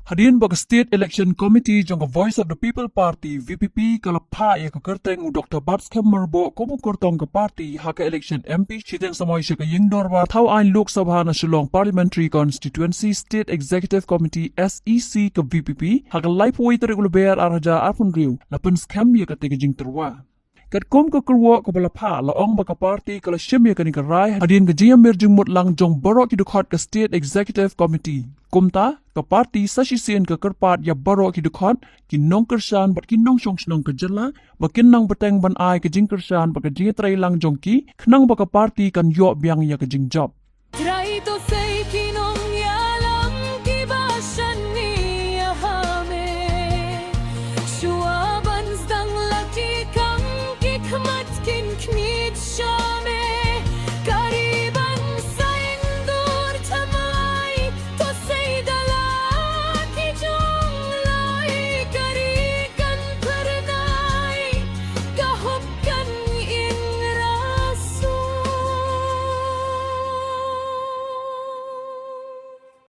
Hadirin bagi State Election Committee jangka Voice of the People Party VPP kalau pa ya ke kerteng Dr. Bats Kemerbo komu kertong ke party haka election MP chiteng samoy shika yingdor ba thau ain Lok Sabha na Shillong Parliamentary Constituency State Executive Committee SEC ke VPP haka life way tarik ulubayar araja arpun riu lapan scam ya ketika jing terwa. Kat kom ke kerwa ke bala pa laong baka party kalau shim ya kani kerai hadirin ke jiyam merjung mut lang jong borok hidukot ke State Executive Committee. Kumta ke party sasisian ke kerpat ya borok hidukot ki nong kersan bat ki nong shong snong ke jela bakin nang beteng ban ai ke jing kersan baka jing trai lang jong ki kenang baka party kan yok biang ya ke jing job.